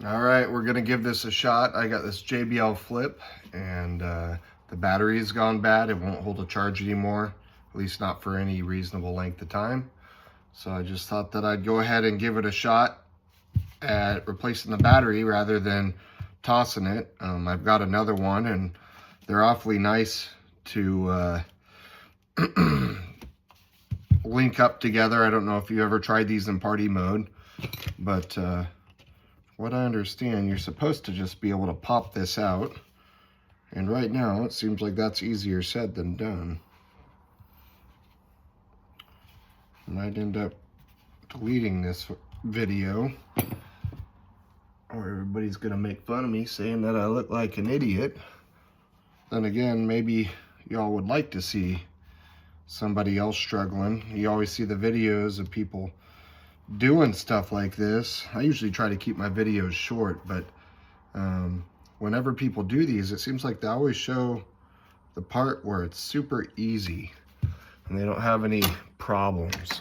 All right, we're gonna give this a shot. I got this JBL Flip, and the battery's gone bad. It won't hold a charge anymore, at least not for any reasonable length of time. So I just thought that I'd go ahead and give it a shot at replacing the battery rather than tossing it. I've got another one, and they're awfully nice to link up together. I don't know if you ever tried these in party mode, but what I understand, you're supposed to just be able to pop this out. And right now, it seems like that's easier said than done. I might end up deleting this video, or everybody's gonna make fun of me saying that I look like an idiot. Then again, maybe y'all would like to see somebody else struggling. You always see the videos of people doing stuff like this. I usually try to keep my videos short, but whenever people do these, it seems like they always show the part where it's super easy and they don't have any problems.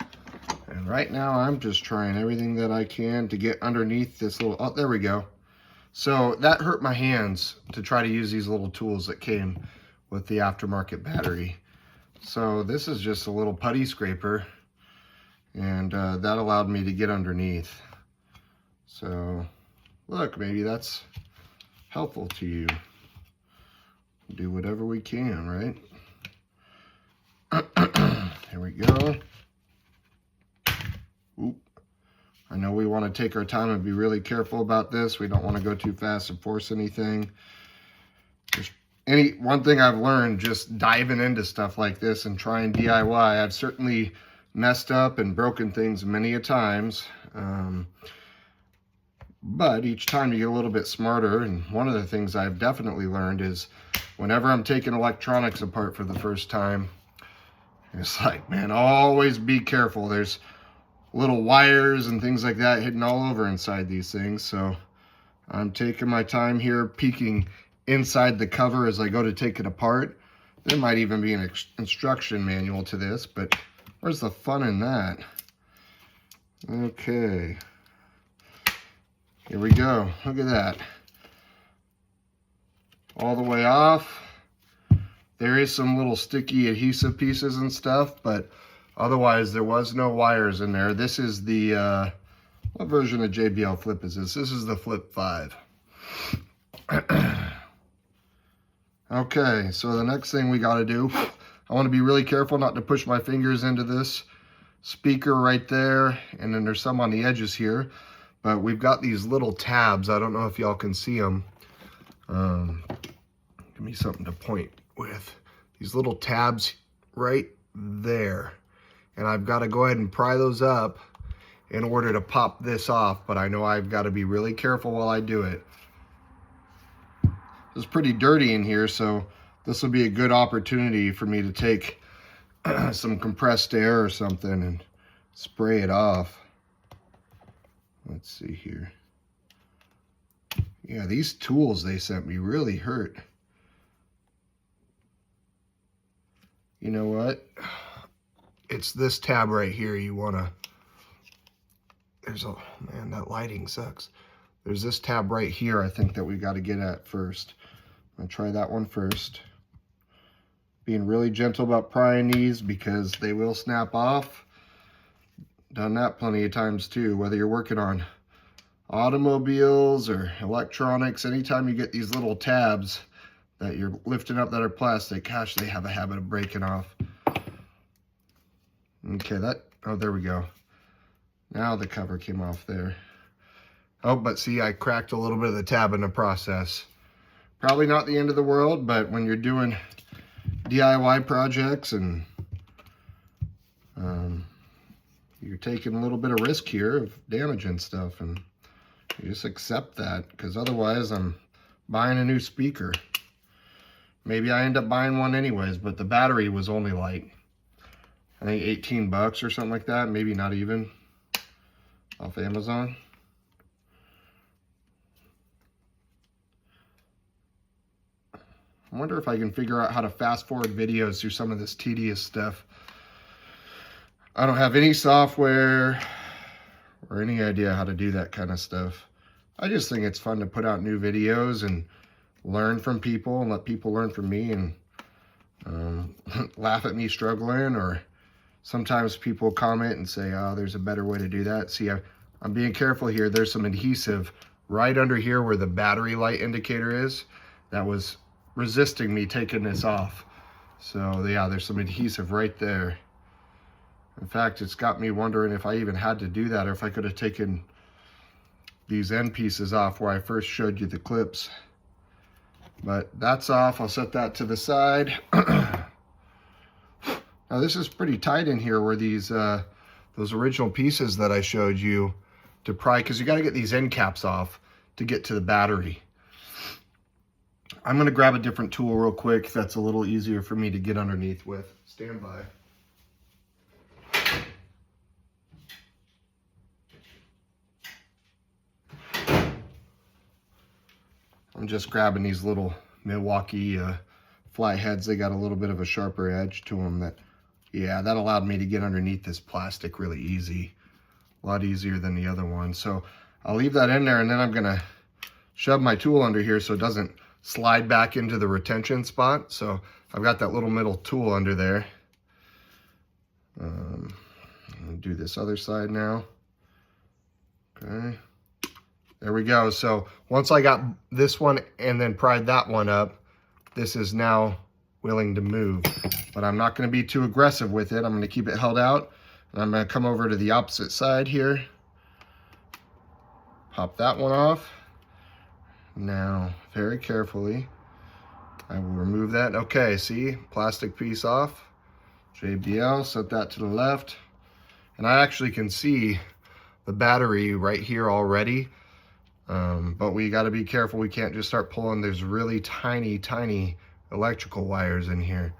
And right now I'm just trying everything that I can to get underneath this little, oh, there we go. So that hurt my hands to try to use these little tools that came with the aftermarket battery. So this is just a little putty scraper, and that allowed me to get underneath. So look, maybe that's helpful to you. Do whatever we can, right? Here we go. Oop. I know we want to take our time and be really careful about this. We don't want to go too fast and force anything. One thing I've learned just diving into stuff like this and trying DIY, I've certainly messed up and broken things many a times. But each time you get a little bit smarter. And one of the things I've definitely learned is whenever I'm taking electronics apart for the first time, it's like, man, always be careful. There's little wires and things like that hidden all over inside these things. So I'm taking my time here, peeking inside the cover as I go to take it apart. There might even be an instruction manual to this, but where's the fun in that? Okay. Here we go. Look at that. All the way off. There is some little sticky adhesive pieces and stuff, but otherwise there was no wires in there. This is the, what version of JBL Flip is this? This is the Flip 5. Okay, so the next thing we got to do, I want to be really careful not to push my fingers into this speaker right there, and then there's some on the edges here, but we've got these little tabs. I don't know if y'all can see them. Give me something to point with. These little tabs right there, and I've got to go ahead and pry those up in order to pop this off, but I know I've got to be really careful while I do it. It's pretty dirty in here, so this will be a good opportunity for me to take some compressed air or something and spray it off. Let's see here. Yeah, these tools they sent me really hurt. You know what? It's this tab right here you want to... Man, that lighting sucks. There's this tab right here I think that we got to get at first. I'm going to try that one first. Being really gentle about prying these because they will snap off. Done that plenty of times too, whether you're working on automobiles or electronics. Anytime you get these little tabs that you're lifting up that are plastic, gosh, they have a habit of breaking off. Okay, oh, there we go. Now the cover came off there. Oh, but see, I cracked a little bit of the tab in the process. Probably not the end of the world, but when you're doing DIY projects and you're taking a little bit of risk here of damaging stuff, and you just accept that, because otherwise I'm buying a new speaker. Maybe I end up buying one anyways, but the battery was only like, I think 18 bucks or something like that, maybe not even, off Amazon. I wonder if I can figure out how to fast forward videos through some of this tedious stuff. I don't have any software or any idea how to do that kind of stuff. I just think it's fun to put out new videos and learn from people and let people learn from me and laugh at me struggling, or sometimes people comment and say, oh, there's a better way to do that. See, I'm being careful here. There's some adhesive right under here where the battery light indicator is that was resisting me taking this off. So yeah, there's some adhesive right there. In fact, it's got me wondering if I even had to do that, or if I could have taken these end pieces off where I first showed you the clips. But that's off. I'll set that to the side. Now this is pretty tight in here where these those original pieces that I showed you to pry, because you got to get these end caps off to get to the battery. I'm going to grab a different tool real quick that's a little easier for me to get underneath with. Stand by. I'm just grabbing these little Milwaukee flat heads. They got a little bit of a sharper edge to them. That allowed me to get underneath this plastic really easy. A lot easier than the other one. So I'll leave that in there, and then I'm going to shove my tool under here so it doesn't slide back into the retention spot. So I've got that little middle tool under there. I'm going to do this other side now. Okay. There we go. So once I got this one and then pried that one up, this is now willing to move. But I'm not going to be too aggressive with it. I'm going to keep it held out. And I'm going to come over to the opposite side here. Pop that one off. Now, very carefully, I will remove that. Okay, see, plastic piece off. JBL, set that to the left. And I actually can see the battery right here already. But we got to be careful. We can't just start pulling. There's really tiny, tiny electrical wires in here.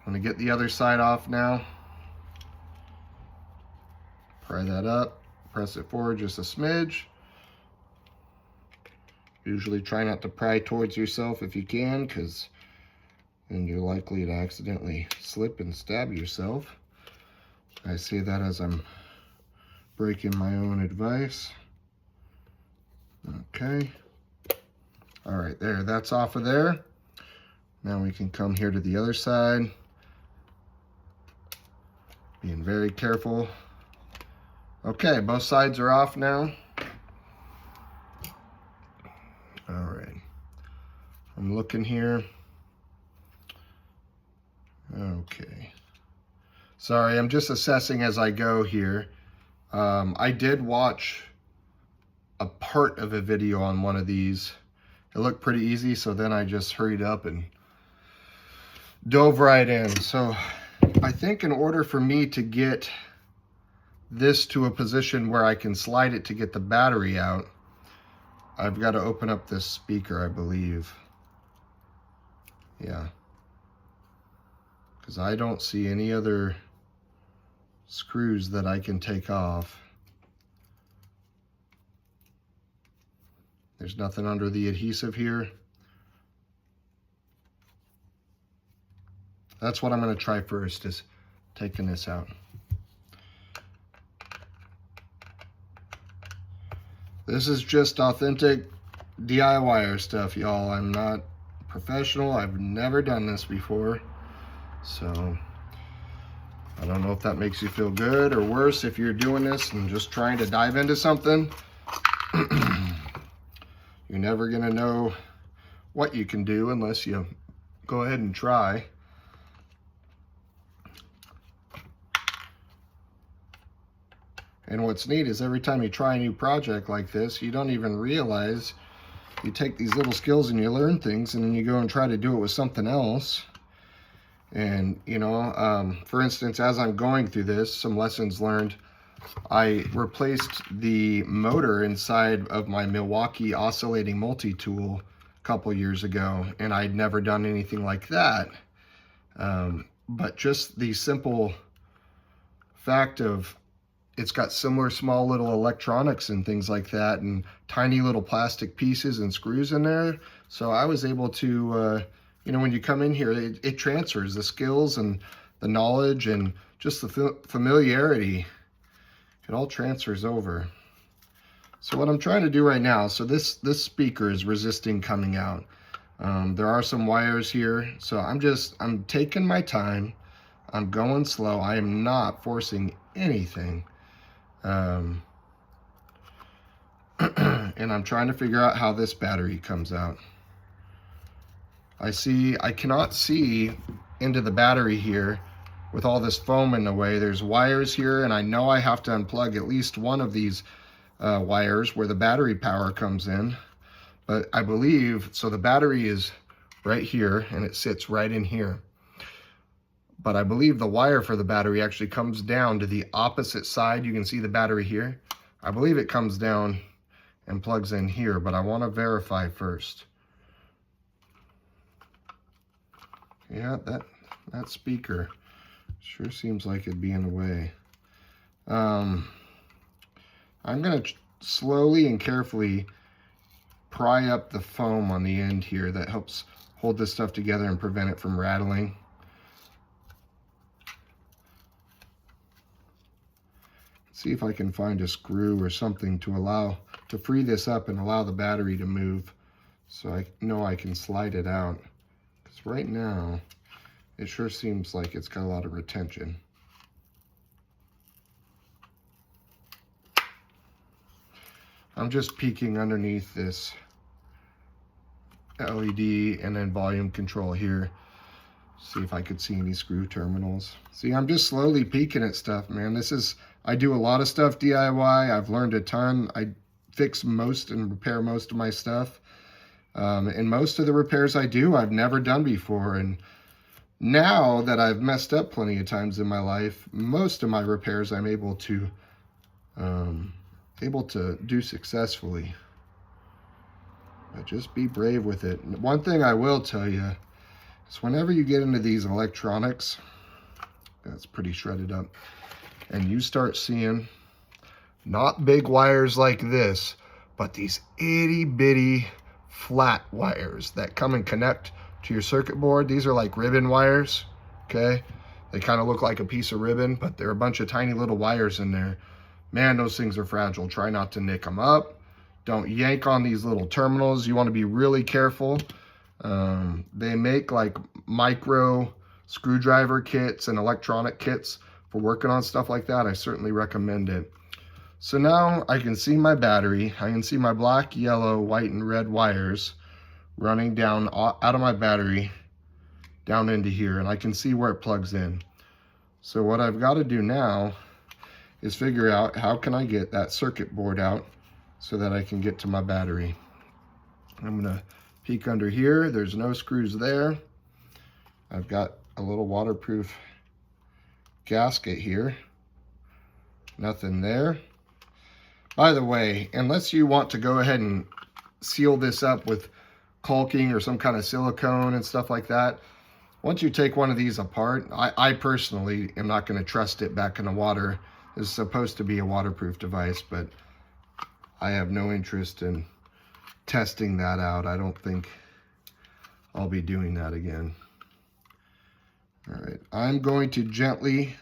I'm going to get the other side off now. Pry that up. Press it forward just a smidge. Usually try not to pry towards yourself if you can, because then you're likely to accidentally slip and stab yourself. I say that as I'm breaking my own advice. Okay. All right, there, that's off of there. Now we can come here to the other side. Being very careful. Okay, both sides are off now. All right. I'm looking here. Okay. Sorry, I'm just assessing as I go here. I did watch a part of a video on one of these. It looked pretty easy, so then I just hurried up and dove right in. So I think in order for me to get this to a position where I can slide it to get the battery out, I've got to open up this speaker, I believe. Yeah. Because I don't see any other screws that I can take off. There's nothing under the adhesive here. That's what I'm going to try first, is taking this out. This is just authentic DIYer stuff, y'all. I'm not professional. I've never done this before. So I don't know if that makes you feel good or worse if you're doing this and just trying to dive into something. You're never going to know what you can do unless you go ahead and try. And what's neat is every time you try a new project like this, you don't even realize you take these little skills and you learn things, and then you go and try to do it with something else. And, you know, for instance, as I'm going through this, some lessons learned, I replaced the motor inside of my Milwaukee oscillating multi-tool a couple years ago, and I'd never done anything like that. But just the simple fact of it's got similar small little electronics and things like that, and tiny little plastic pieces and screws in there. So I was able to, you know, when you come in here, it transfers the skills and the knowledge and just the familiarity. It all transfers over. So what I'm trying to do right now, so this speaker is resisting coming out. There are some wires here, so I'm taking my time. I'm going slow. I am not forcing anything. And I'm trying to figure out how this battery comes out. I cannot see into the battery here with all this foam in the way. There's wires here, and I know I have to unplug at least one of these wires where the battery power comes in. But I believe, so the battery is right here, and it sits right in here. But I believe the wire for the battery actually comes down to the opposite side. You can see the battery here. I believe it comes down and plugs in here, but I want to verify first. Yeah, that speaker sure seems like it'd be in the way. I'm going to slowly and carefully pry up the foam on the end here that helps hold this stuff together and prevent it from rattling. See if I can find a screw or something to free this up and allow the battery to move, so I know I can slide it out. Because right now, it sure seems like it's got a lot of retention. I'm just peeking underneath this LED and then volume control here. See if I could see any screw terminals. See, I'm just slowly peeking at stuff, man. I do a lot of stuff DIY. I've learned a ton. I fix most and repair most of my stuff. And most of the repairs I do, I've never done before. And now that I've messed up plenty of times in my life, most of my repairs I'm able to do successfully. But just be brave with it. And one thing I will tell you is whenever you get into these electronics, that's pretty shredded up, and you start seeing not big wires like this, but these itty bitty flat wires that come and connect to your circuit board. These are like ribbon wires, okay? They kind of look like a piece of ribbon, but they're a bunch of tiny little wires in there. Man, those things are fragile. Try not to nick them up. Don't yank on these little terminals. You want to be really careful. They make like micro screwdriver kits and electronic kits for working on stuff like that. I certainly recommend it. So now I can see my battery. I can see my black, yellow, white, and red wires running down out of my battery down into here, and I can see where it plugs in. So what I've got to do now is figure out how can I get that circuit board out so that I can get to my battery. I'm going to peek under here. There's no screws there. I've got a little waterproof gasket here. Nothing there. By the way, unless you want to go ahead and seal this up with caulking or some kind of silicone and stuff like that, once you take one of these apart, I personally am not going to trust it back in the water. This is supposed to be a waterproof device, but I have no interest in testing that out. I don't think I'll be doing that again. All right, I'm going to gently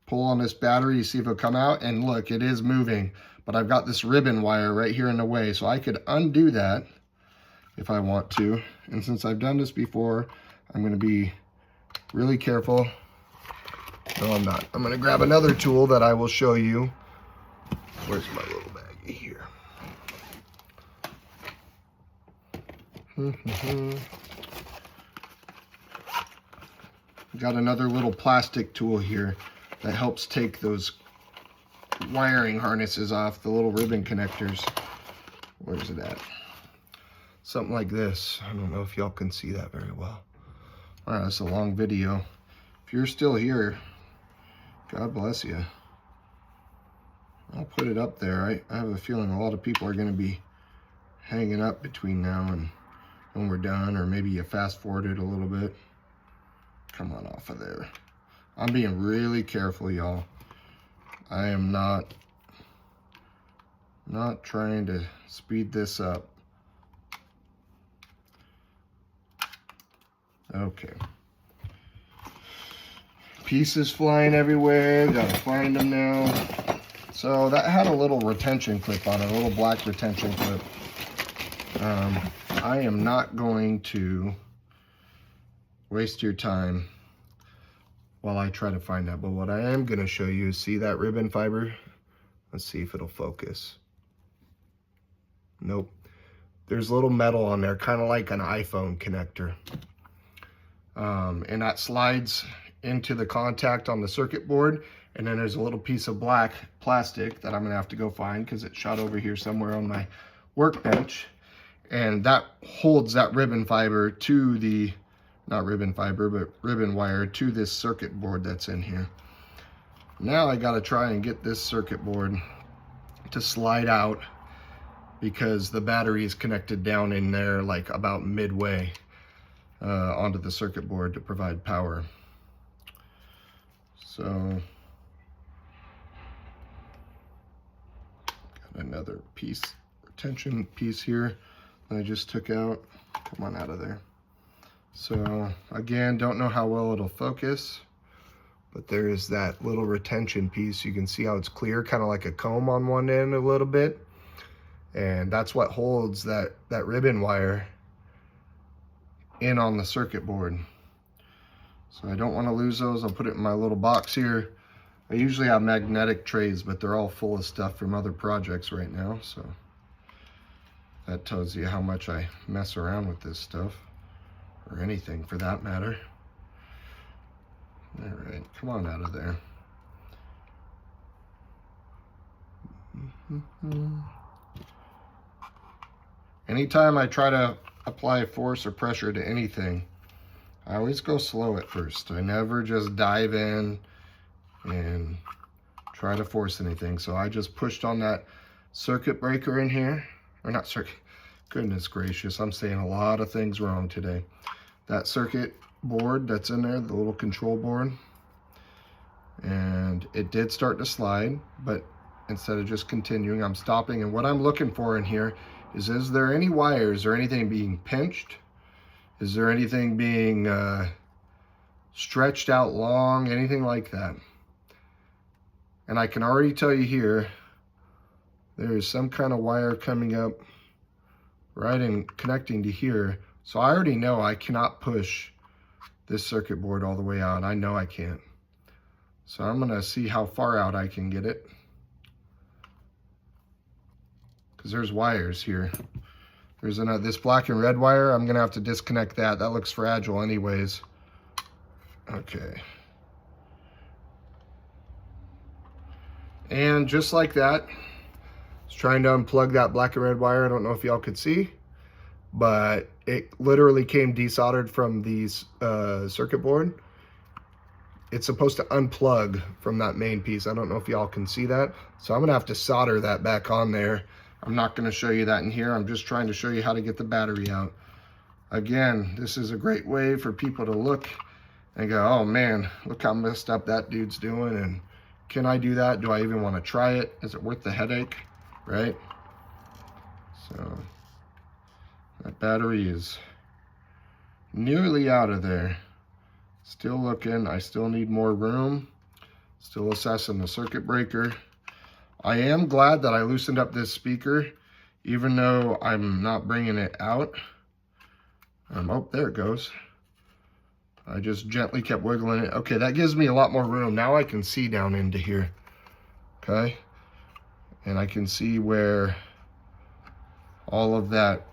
pull on this battery to see if it'll come out, and look, it is moving, but I've got this ribbon wire right here in the way, so I could undo that if I want to. And since I've done this before, I'm going to be really careful. No, I'm not. I'm going to grab another tool that I will show you. Where's my little baggie here? Got another little plastic tool here that helps take those wiring harnesses off, the little ribbon connectors. Where's it at? Something like this. I don't know if y'all can see that very well. All right, that's a long video. If you're still here, God bless you. I'll put it up there. I have a feeling a lot of people are going to be hanging up between now and when we're done, or maybe you fast forward it a little bit. Come on off of there. I'm being really careful, y'all. I am not trying to speed this up. Okay. Pieces flying everywhere. Gotta find them now. So that had a little retention clip on it, a little black retention clip. I am not going to waste your time while I try to find that, but what I am going to show you is, see that ribbon fiber? Let's see if it'll focus. Nope. There's a little metal on there, kind of like an iPhone connector. And that slides into the contact on the circuit board, and then there's a little piece of black plastic that I'm gonna have to go find because it shot over here somewhere on my workbench, and that holds that ribbon fiber to the, not ribbon fiber, but ribbon wire to this circuit board that's in here. Now I gotta try and get this circuit board to slide out because the battery is connected down in there like about midway onto the circuit board to provide power. So got another piece, retention piece here that I just took out. Come on out of there. So again, don't know how well it'll focus, but there is that little retention piece. You can see how it's clear, kind of like a comb on one end a little bit. And that's what holds that ribbon wire in on the circuit board. So I don't want to lose those. I'll put it in my little box here. I usually have magnetic trays, but they're all full of stuff from other projects right now. So that tells you how much I mess around with this stuff, or anything for that matter. All right, come on out of there. Anytime I try to apply force or pressure to anything, I always go slow at first. I never just dive in and try to force anything. So I just pushed on that circuit breaker in here, or not circuit, goodness gracious, I'm saying a lot of things wrong today. That circuit board that's in there, the little control board, and it did start to slide, but instead of just continuing, I'm stopping. And what I'm looking for in here is there any wires or anything being pinched? Is there anything being stretched out long, anything like that? And I can already tell you here, there is some kind of wire coming up right and connecting to here. So I already know I cannot push this circuit board all the way out. I know I can't. So I'm gonna see how far out I can get it, because there's wires here. There's this black and red wire. I'm gonna have to disconnect that. That looks fragile anyways. Okay. And just like that, I was trying to unplug that black and red wire. I don't know if y'all could see, but it literally came desoldered from these circuit board. It's supposed to unplug from that main piece. I don't know if y'all can see that. So I'm gonna have to solder that back on there. I'm not gonna show you that in here. I'm just trying to show you how to get the battery out. Again, this is a great way for people to look and go, oh man, look how messed up that dude's doing, and can I do that? Do I even wanna try it? Is it worth the headache, right? So that battery is nearly out of there. Still looking, I still need more room. Still assessing the circuit breaker. I am glad that I loosened up this speaker, even though I'm not bringing it out. Oh, there it goes. I just gently kept wiggling it. Okay, that gives me a lot more room. Now I can see down into here, okay? And I can see where all of that,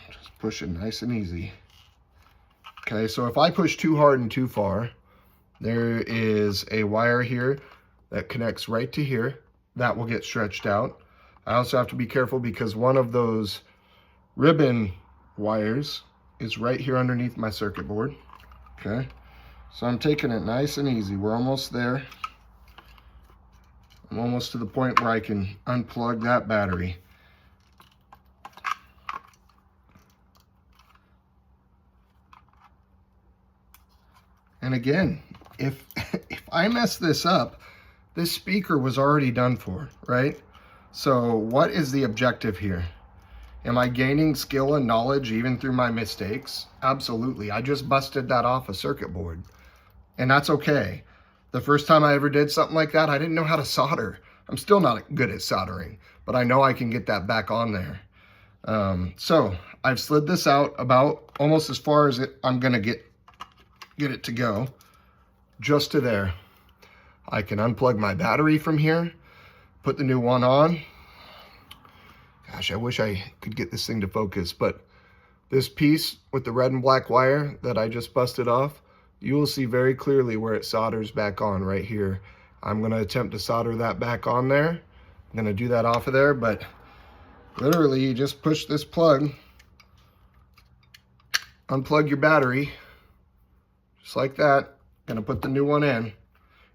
just push it nice and easy. Okay, so if I push too hard and too far, there is a wire here that connects right to here. That will get stretched out. I also have to be careful because one of those ribbon wires is right here underneath my circuit board. Okay, so I'm taking it nice and easy. We're almost there. I'm almost to the point where I can unplug that battery. And again, if I mess this up, this speaker was already done for, right? So what is the objective here? Am I gaining skill and knowledge even through my mistakes? Absolutely. I just busted that off a circuit board, and that's okay. The first time I ever did something like that, I didn't know how to solder. I'm still not good at soldering, but I know I can get that back on there. So I've slid this out about almost as far as I'm gonna get it to go, just to there. I can unplug my battery from here, put the new one on. Gosh, I wish I could get this thing to focus, but this piece with the red and black wire that I just busted off, you will see very clearly where it solders back on right here. I'm gonna attempt to solder that back on there. I'm gonna do that off of there, but literally you just push this plug, unplug your battery, just like that. Gonna put the new one in,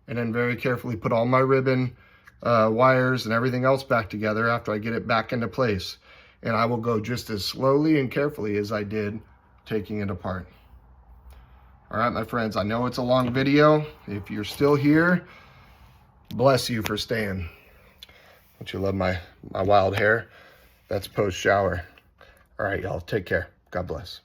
and then very carefully put all my ribbon, wires and everything else back together after I get it back into place. And I will go just as slowly and carefully as I did taking it apart. All right, my friends, I know it's a long video. If you're still here, bless you for staying. Don't you love my wild hair? That's post-shower. All right, y'all, take care. God bless.